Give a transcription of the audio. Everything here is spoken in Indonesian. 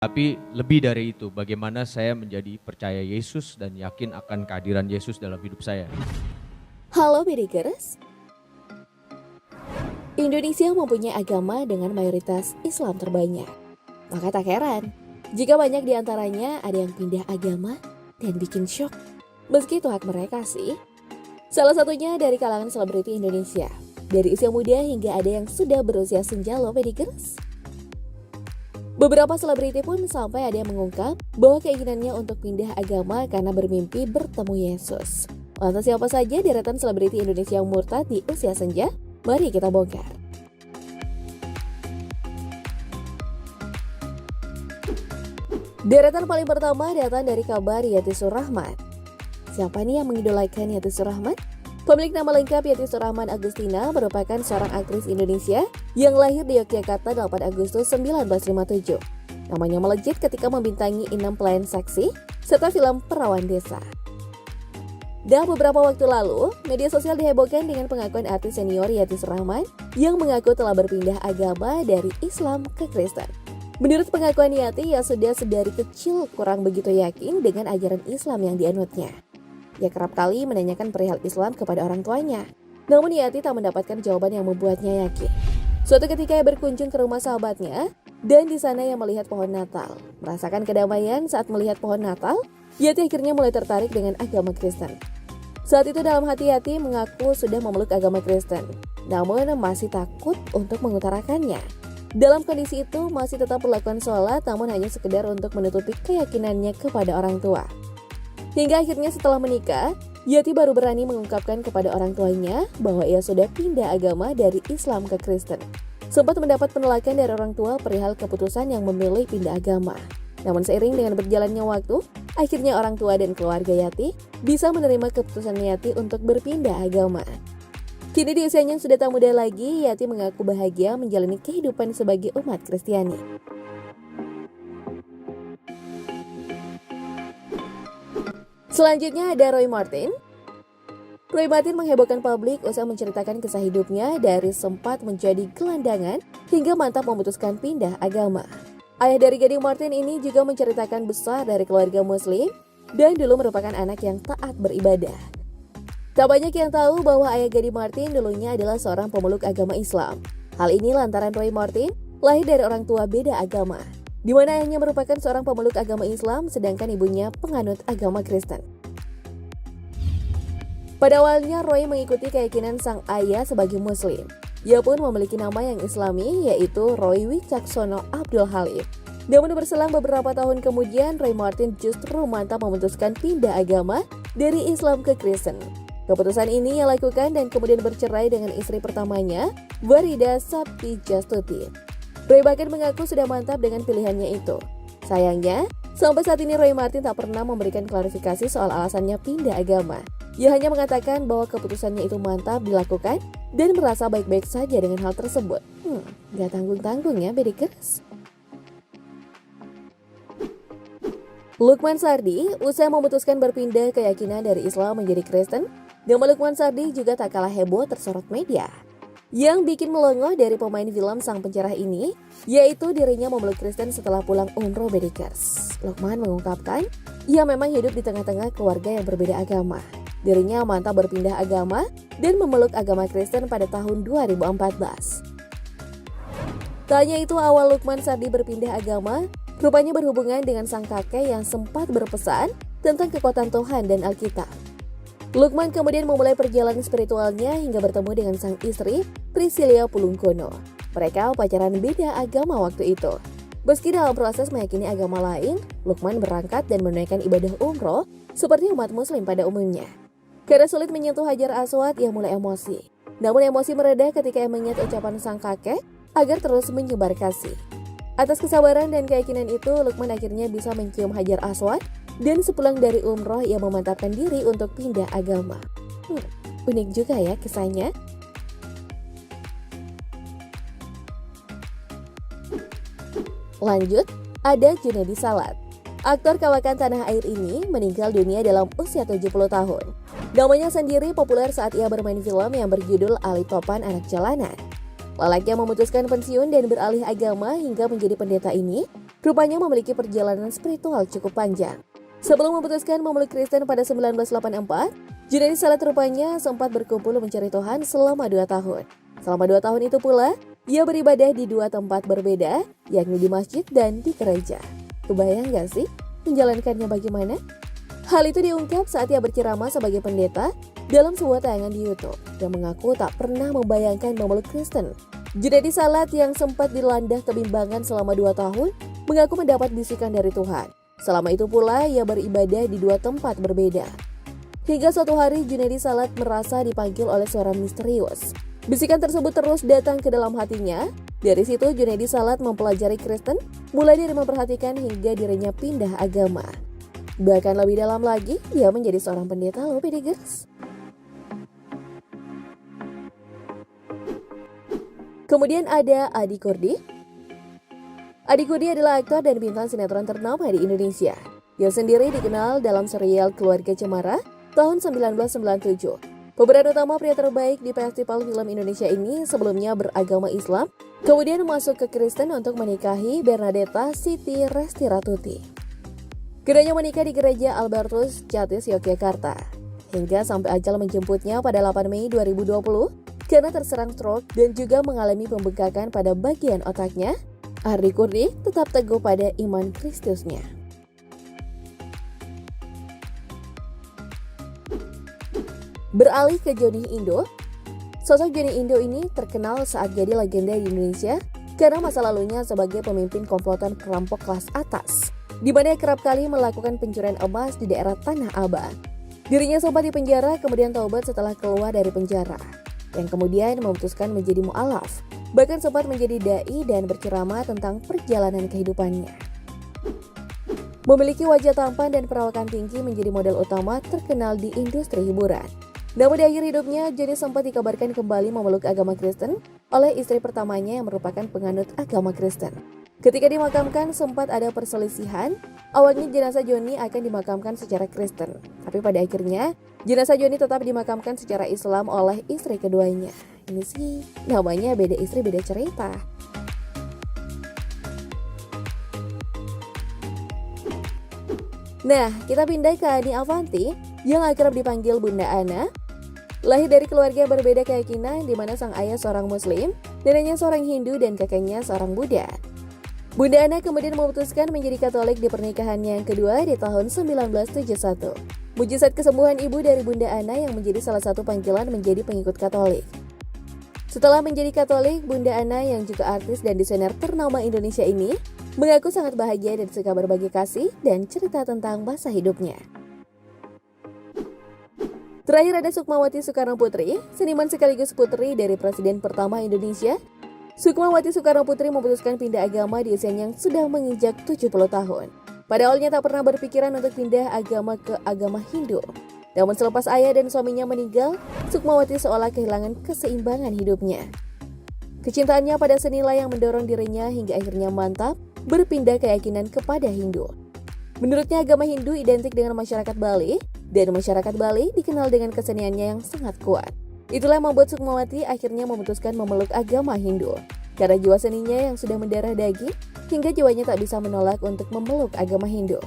Tapi lebih dari itu, bagaimana saya menjadi percaya Yesus dan yakin akan kehadiran Yesus dalam hidup saya. Halo Bedikers, Indonesia mempunyai agama dengan mayoritas Islam terbanyak. Maka tak heran jika banyak di antaranya ada yang pindah agama dan bikin shock. Meski itu hak mereka sih. Salah satunya dari kalangan selebriti Indonesia. Dari usia muda hingga ada yang sudah berusia senja loh Bedikers. Beberapa selebriti pun sampai ada yang mengungkap bahwa keinginannya untuk pindah agama karena bermimpi bertemu Yesus. Lantas siapa saja deretan selebriti Indonesia yang murtad di usia senja? Mari kita bongkar. Deretan paling pertama datang dari kabar Yati Surahman. Siapa nih yang mengidolakan Yati Surahman? Pemilik nama lengkap Yati Surahman Agustina merupakan seorang aktris Indonesia yang lahir di Yogyakarta 8 Agustus 1957. Namanya melejit ketika membintangi 6 pelayan seksi serta film Perawan Desa. Dan beberapa waktu lalu, media sosial dihebohkan dengan pengakuan artis senior Yati Surahman yang mengaku telah berpindah agama dari Islam ke Kristen. Menurut pengakuan Yati, ia sudah sedari kecil kurang begitu yakin dengan ajaran Islam yang dianutnya. Ia kerap kali menanyakan perihal Islam kepada orang tuanya. Namun Yati tak mendapatkan jawaban yang membuatnya yakin. Suatu ketika ia berkunjung ke rumah sahabatnya, dan di sana ia melihat pohon Natal. Merasakan kedamaian saat melihat pohon Natal, Yati akhirnya mulai tertarik dengan agama Kristen. Saat itu dalam hati Yati mengaku sudah memeluk agama Kristen, namun masih takut untuk mengutarakannya. Dalam kondisi itu masih tetap melakukan sholat, namun hanya sekedar untuk menutupi keyakinannya kepada orang tua. Hingga akhirnya setelah menikah, Yati baru berani mengungkapkan kepada orang tuanya bahwa ia sudah pindah agama dari Islam ke Kristen. Sempat mendapat penolakan dari orang tua perihal keputusan yang memilih pindah agama. Namun seiring dengan berjalannya waktu, akhirnya orang tua dan keluarga Yati bisa menerima keputusan Yati untuk berpindah agama. Kini di usianya yang sudah tak muda lagi, Yati mengaku bahagia menjalani kehidupan sebagai umat Kristiani. Selanjutnya ada Roy Martin. Roy Martin menghebohkan publik usai menceritakan kisah hidupnya dari sempat menjadi gelandangan hingga mantap memutuskan pindah agama. Ayah dari Gading Martin ini juga menceritakan besar dari keluarga muslim dan dulu merupakan anak yang taat beribadah. Tak banyak yang tahu bahwa ayah Gading Martin dulunya adalah seorang pemeluk agama Islam. Hal ini lantaran Roy Martin lahir dari orang tua beda agama, di mana ayahnya merupakan seorang pemeluk agama Islam sedangkan ibunya penganut agama Kristen. Pada awalnya Roy mengikuti keyakinan sang ayah sebagai muslim. Ia pun memiliki nama yang islami yaitu Roy Wicaksono Abdul Halim. Namun berselang beberapa tahun kemudian Roy Martin justru mantap memutuskan pindah agama dari Islam ke Kristen. Keputusan ini ia lakukan dan kemudian bercerai dengan istri pertamanya, Warida Sapti Jastuti. Roy bahkan mengaku sudah mantap dengan pilihannya itu. Sayangnya, sampai saat ini Roy Martin tak pernah memberikan klarifikasi soal alasannya pindah agama. Ia hanya mengatakan bahwa keputusannya itu mantap dilakukan dan merasa baik-baik saja dengan hal tersebut. Gak tanggung-tanggung ya Bedikers. Lukman Sardi usai memutuskan berpindah keyakinan dari Islam menjadi Kristen, nama Lukman Sardi juga tak kalah heboh tersorot media. Yang bikin melongo dari pemain film sang pencerah ini, yaitu dirinya memeluk Kristen setelah pulang umroh Bedikers. Lukman mengungkapkan, ia memang hidup di tengah-tengah keluarga yang berbeda agama. Dirinya mantap berpindah agama dan memeluk agama Kristen pada tahun 2014. Tak hanya itu, awal Lukman Sardi berpindah agama, rupanya berhubungan dengan sang kakek yang sempat berpesan tentang kekuatan Tuhan dan Alkitab. Lukman kemudian memulai perjalanan spiritualnya hingga bertemu dengan sang istri, Priscilia Pulungkono. Mereka pacaran beda agama waktu itu. Meski dalam proses meyakini agama lain, Lukman berangkat dan menunaikan ibadah umroh seperti umat muslim pada umumnya. Karena sulit menyentuh Hajar Aswad, ia mulai emosi. Namun emosi mereda ketika ia mengingat ucapan sang kakek agar terus menyebar kasih. Atas kesabaran dan keyakinan itu, Lukman akhirnya bisa mencium Hajar Aswad dan sepulang dari umroh ia memantapkan diri untuk pindah agama. Unik juga ya kisahnya. Lanjut, ada Junedi Salat. Aktor kawakan tanah air ini meninggal dunia dalam usia 70 tahun. Namanya sendiri populer saat ia bermain film yang berjudul Ali Topan Anak Jalanan. Lalaknya memutuskan pensiun dan beralih agama hingga menjadi pendeta ini rupanya memiliki perjalanan spiritual cukup panjang. Sebelum memutuskan memeluk Kristen pada 1984, Junaidi Salat rupanya sempat berkumpul mencari Tuhan selama 2 tahun. Selama 2 tahun itu pula, ia beribadah di 2 tempat berbeda, yakni di masjid dan di gereja. Kebayang gak sih menjalankannya bagaimana? Hal itu diungkap saat ia berceramah sebagai pendeta dalam sebuah tayangan di YouTube dan mengaku tak pernah membayangkan memeluk Kristen. Junaidi Salat yang sempat dilanda kebimbangan selama 2 tahun mengaku mendapat bisikan dari Tuhan. Selama itu pula ia beribadah di 2 tempat berbeda. Hingga suatu hari Junaidi Salat merasa dipanggil oleh suara misterius. Bisikan tersebut terus datang ke dalam hatinya. Dari situ Junaidi Salat mempelajari Kristen, mulai dari memperhatikan hingga dirinya pindah agama. Bahkan lebih dalam lagi, dia menjadi seorang pendeta loh, Pedegers. Kemudian ada Adi Kurdi. Adi Kurdi adalah aktor dan bintang sinetron ternama di Indonesia. Dia sendiri dikenal dalam serial Keluarga Cemara tahun 1997. Pemeran utama pria terbaik di Festival Film Indonesia ini sebelumnya beragama Islam, kemudian masuk ke Kristen untuk menikahi Bernadetta Siti Resti Ratuti. Keduanya menikah di Gereja Albertus Jatis, Yogyakarta. Hingga sampai ajal menjemputnya pada 8 Mei 2020 karena terserang stroke dan juga mengalami pembengkakan pada bagian otaknya, Adi Kurdi tetap teguh pada iman Kristusnya. Beralih ke Johnny Indo, sosok Johnny Indo ini terkenal saat jadi legenda di Indonesia karena masa lalunya sebagai pemimpin komplotan perampok kelas atas, di mana kerap kali melakukan pencurian emas di daerah Tanah Abang. Dirinya sempat dipenjara, kemudian taubat setelah keluar dari penjara, yang kemudian memutuskan menjadi mu'alaf, bahkan sempat menjadi dai dan berceramah tentang perjalanan kehidupannya. Memiliki wajah tampan dan perawakan tinggi menjadi model utama terkenal di industri hiburan. Namun di akhir hidupnya, Johnny sempat dikabarkan kembali memeluk agama Kristen oleh istri pertamanya yang merupakan penganut agama Kristen. Ketika dimakamkan, sempat ada perselisihan. Awalnya jenazah Johnny akan dimakamkan secara Kristen, tapi pada akhirnya jenazah Johnny tetap dimakamkan secara Islam oleh istri keduanya. Ini sih namanya beda istri beda cerita. Nah, kita pindah ke Ani Avanti yang akrab dipanggil Bunda Ana. Lahir dari keluarga berbeda keyakinan di mana sang ayah seorang Muslim, neneknya seorang Hindu dan kakeknya seorang Buddha. Bunda Ana kemudian memutuskan menjadi Katolik di pernikahannya yang kedua di tahun 1971. Mujizat kesembuhan ibu dari Bunda Ana yang menjadi salah satu panggilan menjadi pengikut Katolik. Setelah menjadi Katolik, Bunda Ana yang juga artis dan desainer ternama Indonesia ini mengaku sangat bahagia dan suka berbagi kasih dan cerita tentang masa hidupnya. Terakhir ada Sukmawati Soekarno Putri, seniman sekaligus putri dari Presiden pertama Indonesia. Sukmawati Soekarno Putri memutuskan pindah agama di usianya yang sudah menginjak 70 tahun. Pada awalnya tak pernah berpikiran untuk pindah agama ke agama Hindu. Namun selepas ayah dan suaminya meninggal, Sukmawati seolah kehilangan keseimbangan hidupnya. Kecintaannya pada seni lah yang mendorong dirinya hingga akhirnya mantap berpindah keyakinan kepada Hindu. Menurutnya agama Hindu identik dengan masyarakat Bali, dan masyarakat Bali dikenal dengan keseniannya yang sangat kuat. Itulah yang membuat Sukmawati akhirnya memutuskan memeluk agama Hindu. Karena jiwa seninya yang sudah mendarah daging, hingga jiwanya tak bisa menolak untuk memeluk agama Hindu.